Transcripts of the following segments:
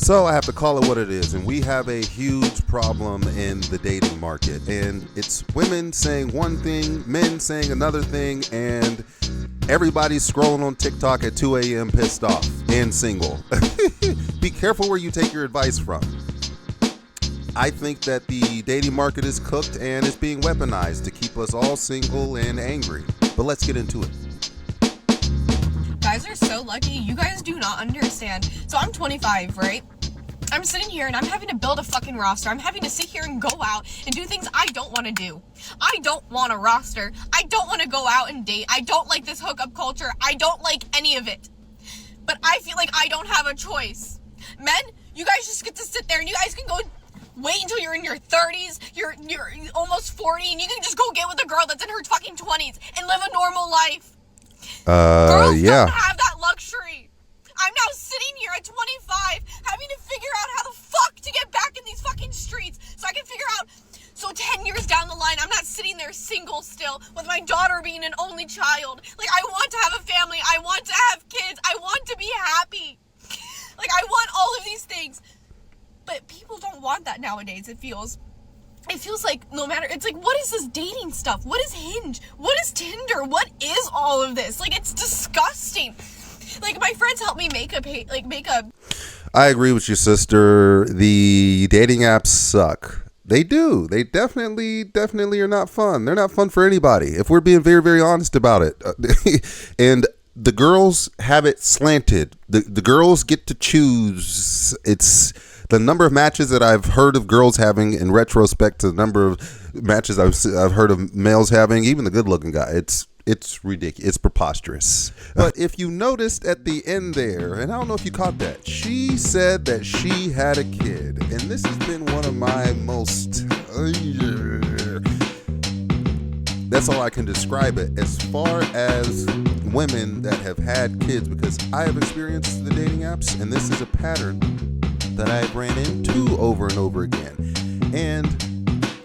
So I have to call it what it is, and we have a huge problem in the dating market, and it's women saying one thing, men saying another thing, and everybody's scrolling on TikTok at 2 a.m. pissed off and single. Be careful where you take your advice from. I think that the dating market is cooked and it's being weaponized to keep us all single and angry. But let's get into it. Guys are so lucky. You guys do not understand. So I'm 25, right? I'm sitting here and I'm having to build a fucking roster. I'm having to sit here and go out and do things I don't want to do. I don't want a roster. I don't want to go out and date. I don't like this hookup culture. I don't like any of it. But I feel like I don't have a choice. Men, you guys just get to sit there and you guys can go wait until you're in your 30s, you're almost 40, and you can just go get with a girl that's in her fucking 20s and live a normal life. Girls don't have that luxury. I'm now sitting here at 25 having to figure out how the fuck to get back in these fucking streets so I can figure out, so 10 years down the line, I'm not sitting there single still with my daughter being an only child. Like, I want to have a family. I want to have kids. I want to be happy. Like, I want all of these things. But people don't want that nowadays, it feels like no matter, it's like, what is this dating stuff? What is Hinge? What is Tinder? What is all of this? Like, it's disgusting. Like, my friends help me make a. I agree with your sister. The dating apps suck. They do. They definitely are not fun. They're not fun for anybody, if we're being very, very honest about it. And the girls have it slanted. The girls get to choose. It's the number of matches that I've heard of girls having in retrospect to the number of matches I've heard of males having, even the good-looking guy. It's ridiculous. It's preposterous. But if you noticed at the end there, and I don't know if you caught that, she said that she had a kid. And this has been one of my most... That's all I can describe it as far as women that have had kids, because I have experienced the dating apps, and this is a pattern that I've ran into over and over again. And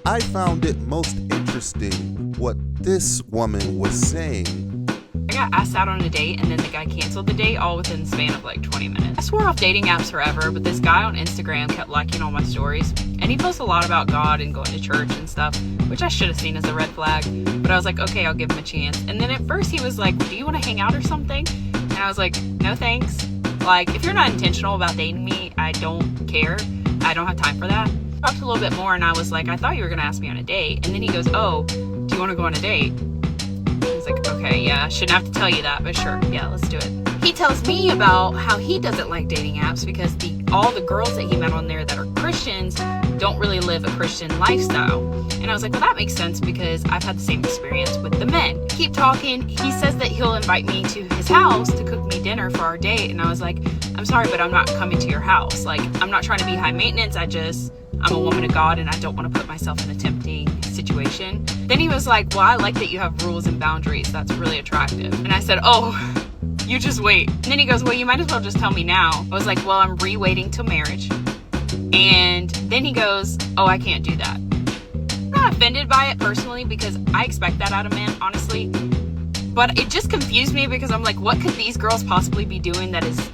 I found it most interesting what this woman was saying. I got asked out on a date, and then the guy canceled the date all within the span of like 20 minutes. I swore off dating apps forever, but this guy on Instagram kept liking all my stories, and he posts a lot about God and going to church and stuff, which I should have seen as a red flag, but I was like, okay, I'll give him a chance. And then at first he was like, do you want to hang out or something? And I was like, no thanks. Like, if you're not intentional about dating me, I don't care. I don't have time for that. We talked a little bit more, and I was like, I thought you were going to ask me on a date. And then he goes, oh, do you want to go on a date? I was like, okay, yeah, I shouldn't have to tell you that, but sure, yeah, let's do it. He tells me about how he doesn't like dating apps because all the girls that he met on there that are Christians don't really live a Christian lifestyle. And I was like, well, that makes sense because I've had the same experience with the men. Keep talking. He says that he'll invite me to his house to cook me dinner for our date. And I was like, I'm sorry, but I'm not coming to your house. Like, I'm not trying to be high maintenance. I'm a woman of God and I don't want to put myself in a tempting situation. Then he was like, well, I like that you have rules and boundaries. That's really attractive. And I said, oh, you just wait. And then he goes, well, you might as well just tell me now. I was like, well, I'm re-waiting till marriage. And then he goes, oh, I can't do that. I'm not offended by it personally because I expect that out of men, honestly. But it just confused me because I'm like, what could these girls possibly be doing that is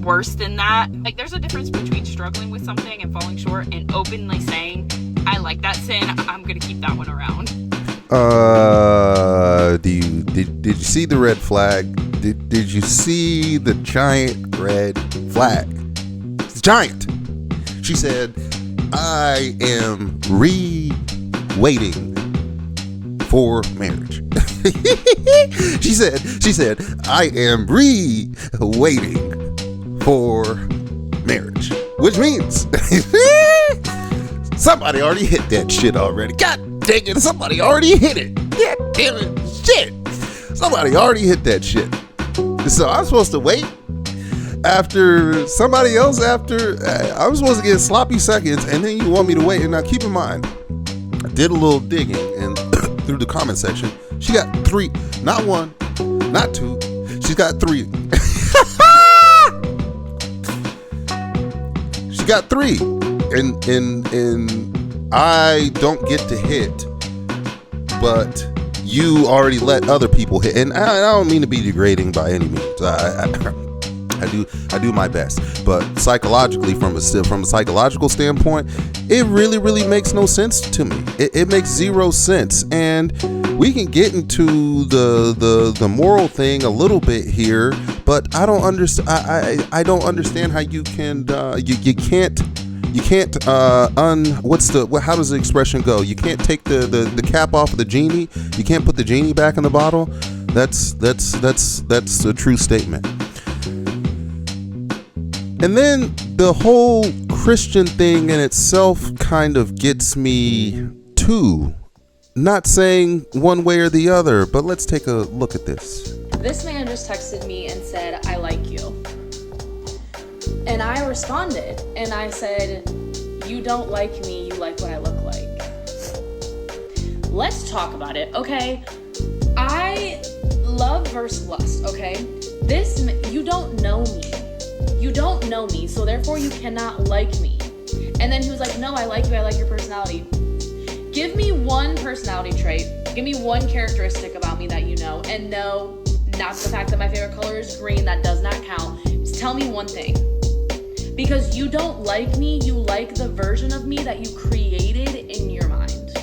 worse than that? Like, there's a difference between struggling with something and falling short and openly saying, I like that sin, I'm gonna keep that one around. Did you see the red flag? Did you see the giant red flag? It's giant. She said, I am waiting for marriage. She said, I am waiting for marriage, which means somebody already hit that shit already. God dang it, somebody already hit it. God damn it, shit. Somebody already hit that shit. So I'm supposed to wait after somebody else I'm supposed to get sloppy seconds, and then you want me to wait. And now keep in mind, I did a little digging and through the comment section, she got 3, not 1, not 2, she's got 3. She got 3, and I don't get to hit, but you already let other people hit. And I don't mean to be degrading by any means. I do my best. But psychologically, from a psychological standpoint, it really makes no sense to me. It makes zero sense. And we can get into the moral thing a little bit here, but I don't understand. I don't understand how you can you can't how does the expression go? You can't take the cap off of the genie. You can't put the genie back in the bottle. That's a true statement. And then the whole Christian thing in itself kind of gets me too. Not saying one way or the other, but let's take a look at this. This man just texted me and said, "I like you." And I responded and I said, "You don't like me, you like what I look like." Let's talk about it, okay? I love versus lust, okay? You don't know me. You don't know me, so therefore you cannot like me. And then he was like, "No, I like you, I like your personality." Give me one personality trait, give me one characteristic about me that you know, and no, not the fact that my favorite color is green, that does not count. Just tell me one thing. Because you don't like me, you like the version of me that you created in your mind.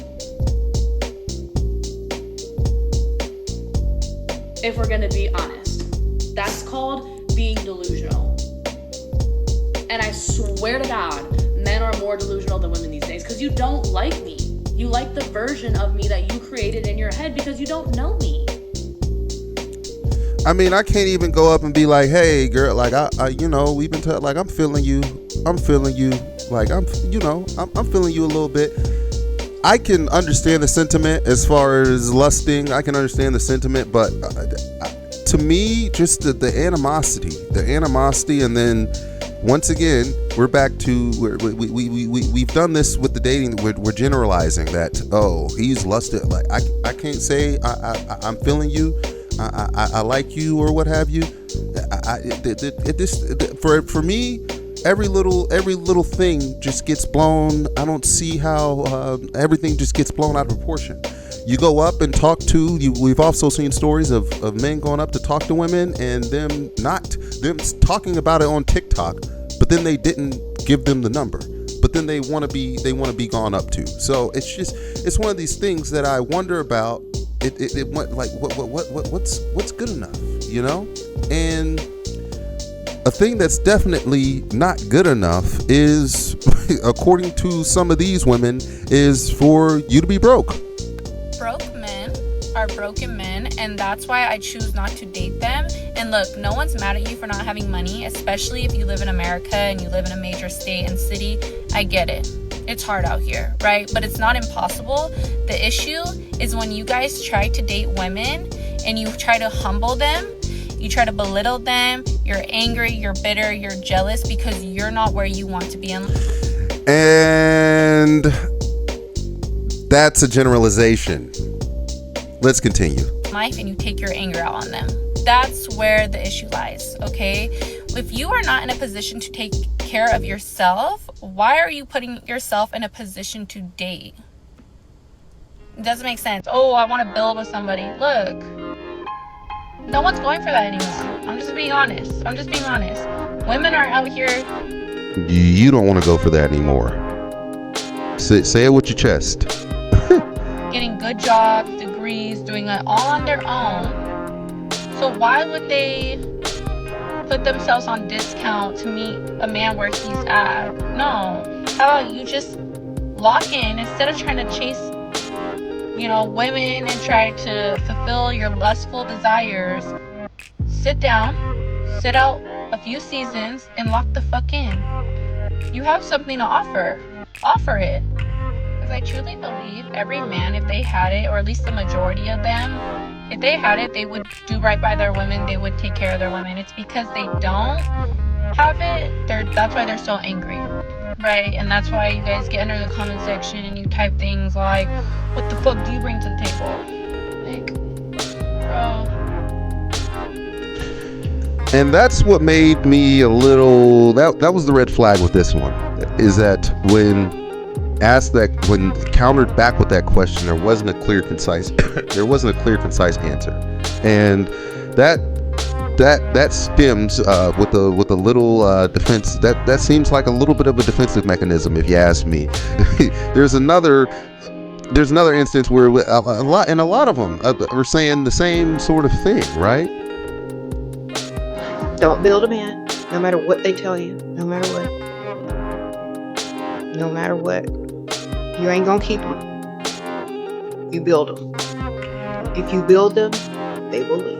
If we're gonna be honest, that's called being delusional. And I swear to God, men are more delusional than women these days, because you don't like me. You like the version of me that you created in your head because you don't know me. I mean, I can't even go up and be like, "Hey, girl, like we've been like I'm feeling you, like I'm feeling you a little bit." I can understand the sentiment as far as lusting. I can understand the sentiment, but to me, just the animosity, and then once again, we're back to we've done this with the dating. We're generalizing that. Oh, he's lusted. Like I can't say I'm feeling you. I like you or what have you. For me, every little thing just gets blown. I don't see how everything just gets blown out of proportion. You go up and talk to you. We've also seen stories of men going up to talk to women and them talking about it on TikTok, but then they didn't give them the number. But then they want to be gone up to. So it's one of these things that I wonder about. It went like what's good enough, you know? And a thing that's definitely not good enough is, according to some of these women, is for you to be broke. Broke men are broken men, and that's why I choose not to date them. And look, no one's mad at you for not having money, especially if you live in America and you live in a major state and city. I get it. It's hard out here, right? But it's not impossible. The issue is when you guys try to date women and you try to humble them, you try to belittle them, you're angry, you're bitter, you're jealous because you're not where you want to be in. And that's a generalization. Let's continue. Life, and you take your anger out on them. That's where the issue lies, okay? If you are not in a position to take care of yourself, why are you putting yourself in a position to date? It doesn't make sense. Oh, I want to build with somebody. Look, no one's going for that anymore. I'm just being honest. Women are out here. You don't want to go for that anymore. Say it with your chest. Getting good jobs, degrees, doing it all on their own. So why would they put themselves on discount to meet a man where he's at? No. How about you just lock in instead of trying to chase, women and try to fulfill your lustful desires? Sit down, sit out a few seasons, and lock the fuck in. You have something to offer. Offer it. Because I truly believe every man, if they had it, or at least the majority of them, if they had it, they would do right by their women. They would take care of their women. It's because they don't have it. That's why they're so angry, right? And that's why you guys get under the comment section and you type things like, "What the fuck do you bring to the table?" Like, bro. And that's what made me a little. That was the red flag with this one. Is that when countered back with that question, there wasn't a clear, concise answer. And that that stems with a little defense. That seems like a little bit of a defensive mechanism, if you ask me. There's another instance where a lot of them are saying the same sort of thing, right? Don't build a man, no matter what they tell you, no matter what. You ain't gonna keep them. You build them. If you build them, they will leave.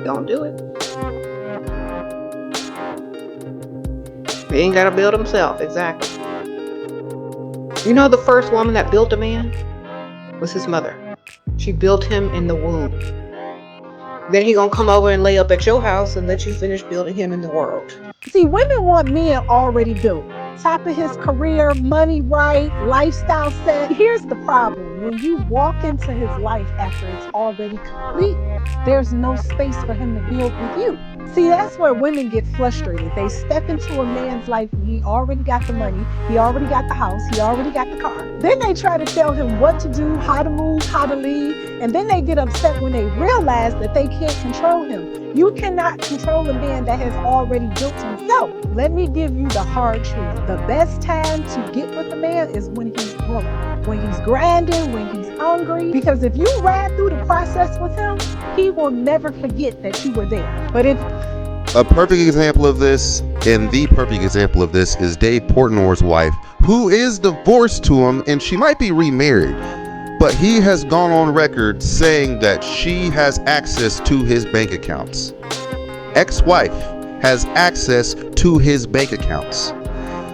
Don't do it. He ain't gotta build himself, exactly. You know, the first woman that built a man was his mother. She built him in the womb. Then he gonna come over and lay up at your house and let you finish building him in the world. See, women want men already built. Top of his career, money right, lifestyle set. Here's the problem. When you walk into his life after it's already complete, there's no space for him to build with you. See, that's where women get frustrated. They step into a man's life and he already got the money, he already got the house, he already got the car. Then they try to tell him what to do, how to move, how to lead, and then they get upset when they realize that they can't control him. You cannot control a man that has already built himself. Let me give you the hard truth. The best time to get with a man is when he's broke, when he's grinding, when he's hungry. Because if you ride through the process with him, he will never forget that you were there. But if a perfect example of this, and the perfect example of this, is Dave Portnoy's wife, who is divorced to him, and she might be remarried. But he has gone on record saying that she has access to his bank accounts. Ex-wife has access to his bank accounts.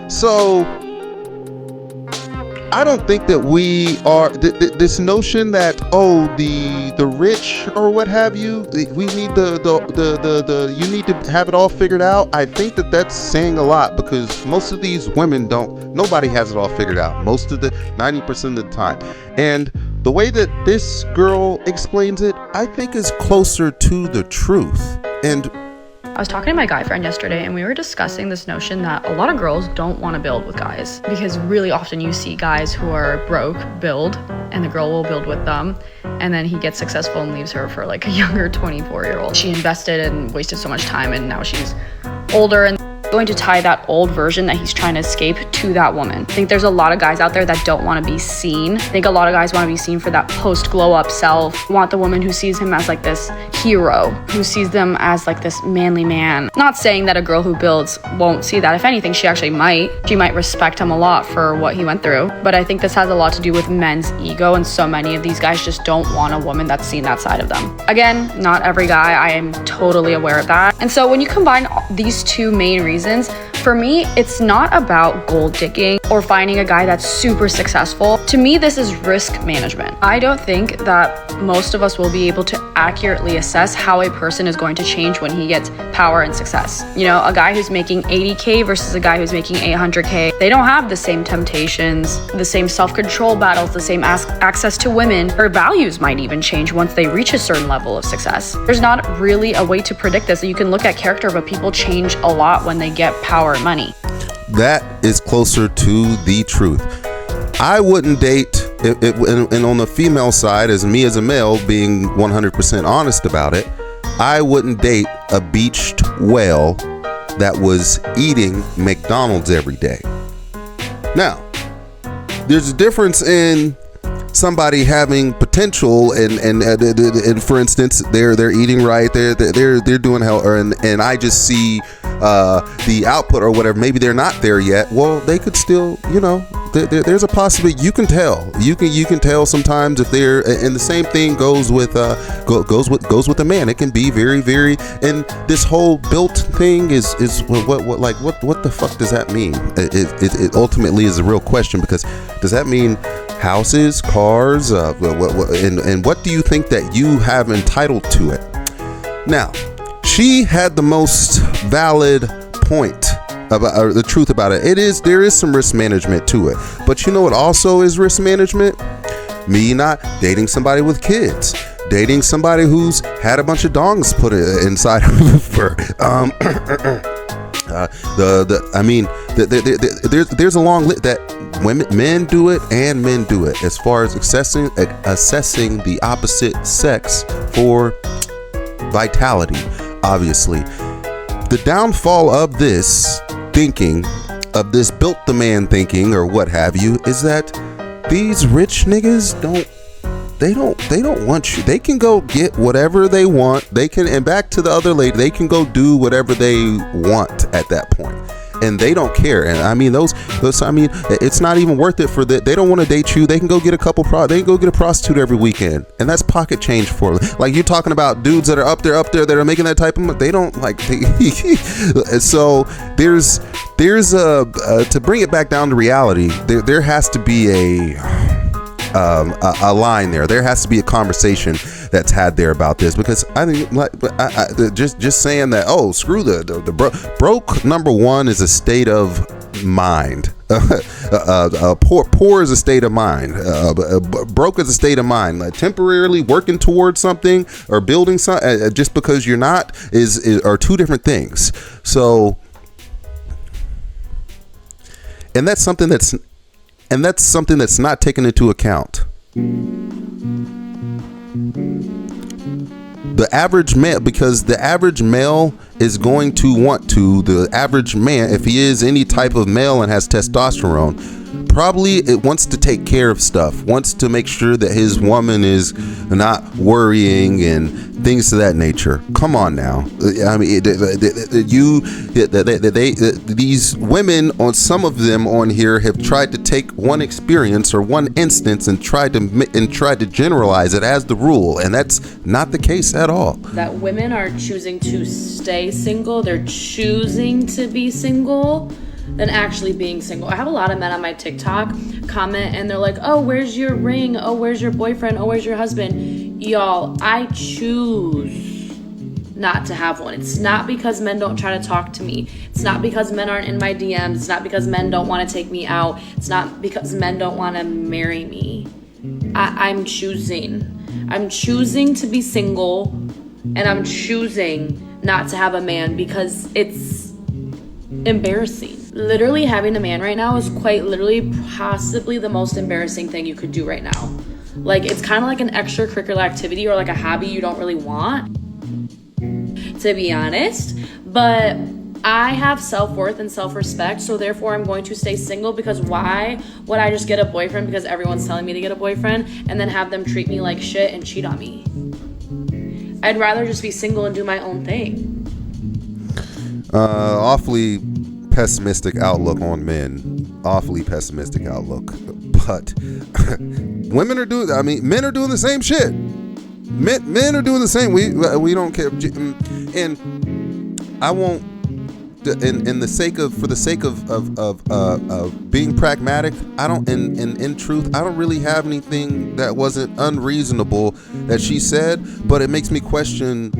So I don't think that we are this notion that the rich or what have you, we need you need to have it all figured out. I think that that's saying a lot, because most of these women nobody has it all figured out most of the 90% of the time. And the way that this girl explains it, I think is closer to the truth. And I was talking to my guy friend yesterday, and we were discussing this notion that a lot of girls don't want to build with guys, because really often you see guys who are broke build, and the girl will build with them, and then he gets successful and leaves her for like a younger 24-year-old. She invested and wasted so much time, and now she's older and going to tie that old version that he's trying to escape to that woman. I think there's a lot of guys out there that don't want to be seen. I think a lot of guys want to be seen for that post glow up self, want the woman who sees him as like this hero, who sees them as like this manly man. Not saying that a girl who builds won't see that. If anything, she actually might. She might respect him a lot for what he went through. But I think this has a lot to do with men's ego, and so many of these guys just don't want a woman that's seen that side of them. Again, not every guy, I am totally aware of that. And so when you combine these two main reasons, for me, it's not about gold digging or finding a guy that's super successful. To me, this is risk management. I don't think that most of us will be able to accurately assess how a person is going to change when he gets power and success. You know, a guy who's making 80K versus a guy who's making 800K, they don't have the same temptations, the same self-control battles, the same access to women. Their values might even change once they reach a certain level of success. There's not really a way to predict this. You can look at character, but people change a lot when they get power and money. that is closer to the truth. I wouldn't date, and on the female side, as me as a male being 100% honest about it, I wouldn't date a beached whale that was eating McDonald's every day. Now, there's a difference in somebody having potential and for instance, they're eating right, they're doing hell, and I just see the output or whatever. Maybe they're not there yet. Well, they could still, there's a possibility. You can tell. You can tell sometimes if they're, and the same thing goes with a man. It can be very, very, and this whole built thing is what the fuck does that mean? It ultimately is a real question, because does that mean houses, cars, and what do you think that you have entitled to it? Now, she had the most valid point about the truth about it. There is some risk management to it, but you know what also is risk management? Me not dating somebody with kids, dating somebody who's had a bunch of dongs put inside of her. There's a long list that men do it, and men do it, as far as assessing the opposite sex for vitality. Obviously, the downfall of this thinking, of this built the man thinking or what have you, is that these rich niggas don't want you. They can go get whatever they want. They can, and back to the other lady, they can go do whatever they want at that point. And they don't care. And I mean, those it's not even worth it for that. They don't want to date you. They can go get they can go get a prostitute every weekend, and that's pocket change for them. Like, you're talking about dudes that are up there that are making that type of money. They don't like. So there's to bring it back down to reality. There has to be a line there. There has to be a conversation that's had there about this, because I think just saying that, oh, screw the broke, number one, is a state of mind. Poor is a state of mind. Broke is a state of mind. Like, temporarily working towards something or building something, just because you're not, are two different things. So, and that's something that's not taken into account. The average male, because the average male is going to want to, the average man, if he is any type of male and has testosterone, probably it wants to take care of stuff, wants to make sure that his woman is not worrying and things to that nature. Come on now. I mean, these women, on some of them on here, have tried to take one experience or one instance and tried to generalize it as the rule, and that's not the case at all. That women are choosing to stay single, they're choosing to be single than actually being single. I have a lot of men on my TikTok comment and they're like, oh, where's your ring? Oh, where's your boyfriend? Oh, where's your husband? Y'all, I choose not to have one. It's not because men don't try to talk to me. It's not because men aren't in my DMs. It's not because men don't want to take me out. It's not because men don't want to marry me. I'm choosing to be single, and I'm choosing not to have a man because it's embarrassing. Literally having a man right now is quite literally possibly the most embarrassing thing you could do right now. Like, it's kind of like an extracurricular activity or like a hobby you don't really want, to be honest. But I have self-worth and self-respect, so therefore I'm going to stay single, because why would I just get a boyfriend because everyone's telling me to get a boyfriend and then have them treat me like shit and cheat on me? I'd rather just be single and do my own thing. Awfully pessimistic outlook on men. Awfully pessimistic outlook. But men are doing the same shit. Men are doing the same. We don't care. And I won't. For the sake of being pragmatic, I don't. In truth, I don't really have anything that wasn't unreasonable that she said, but it makes me question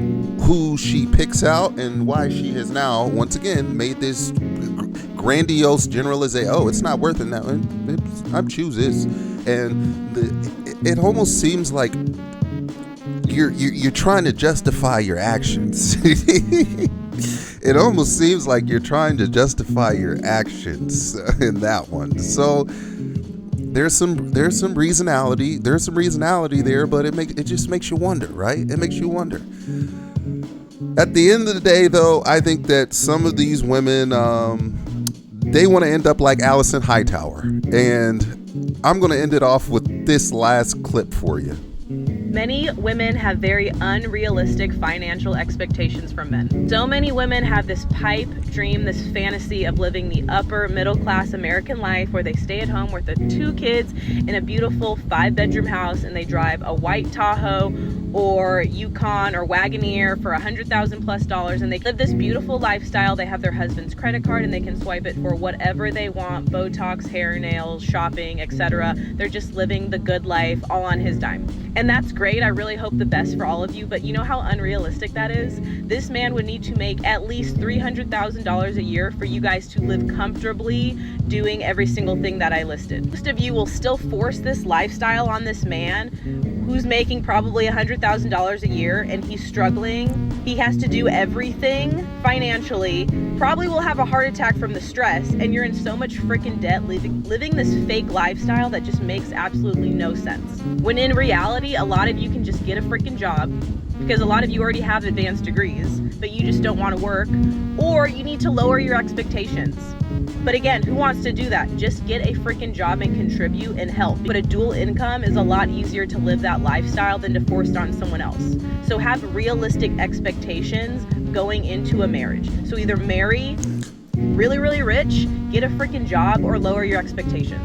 who she picks out and why she has now once again made this grandiose generalization. Oh, it's not worth it now. I choose this, and it almost seems like you're trying to justify your actions. It almost seems like you're trying to justify your actions in that one. So there's some reasonality. There's some reasonality there, but it just makes you wonder, right? It makes you wonder. At the end of the day, though, I think that some of these women, they want to end up like Allison Hightower. And I'm going to end it off with this last clip for you. Many women have very unrealistic financial expectations from men. So many women have this pipe dream, this fantasy of living the upper middle class American life where they stay at home with the 2 kids in a beautiful 5-bedroom house, and they drive a white Tahoe or Yukon or Wagoneer for $100,000+ and they live this beautiful lifestyle. They have their husband's credit card and they can swipe it for whatever they want: Botox, hair, nails, shopping, etc. They're just living the good life all on his dime. And that's great. I really hope the best for all of you, but you know how unrealistic that is? This man would need to make at least $300,000 a year for you guys to live comfortably doing every single thing that I listed. Most of you will still force this lifestyle on this man who's making probably $100,000 a year and he's struggling, he has to do everything financially, probably will have a heart attack from the stress, and you're in so much freaking debt living this fake lifestyle that just makes absolutely no sense. When in reality, a lot of you can just get a freaking job, because a lot of you already have advanced degrees, but you just don't want to work, or you need to lower your expectations. But again, who wants to do that? Just get a freaking job and contribute and help. But a dual income is a lot easier to live that lifestyle than to force it on someone else. So have realistic expectations going into a marriage. So either marry really, really rich, get a freaking job, or lower your expectations.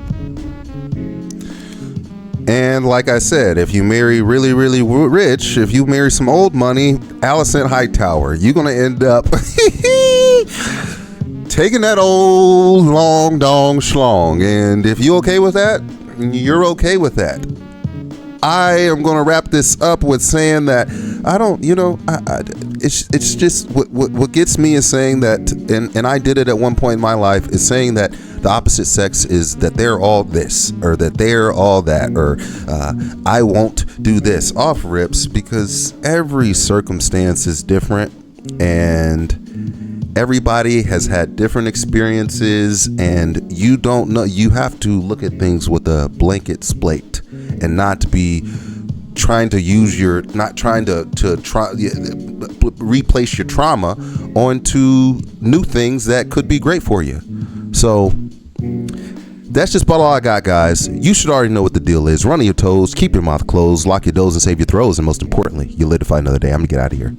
And like I said, if you marry really, really rich, if you marry some old money, Allison Hightower, you're going to end up taking that old long dong schlong. And if you okay with that, you're okay with that. I am going to wrap this up with saying that I don't, it's just what gets me is saying that, and I did it at one point in my life, is saying that the opposite sex is that they're all this, or that they're all that, or I won't do this off rips, because every circumstance is different and everybody has had different experiences, and you don't know. You have to look at things with a blanket slate and not be trying to use replace your trauma onto new things that could be great for you. So that's just about all I got, guys. You should already know what the deal is. Run on your toes, keep your mouth closed, lock your doors and save your throws, and most importantly, you live to fight another day. I'm gonna get out of here.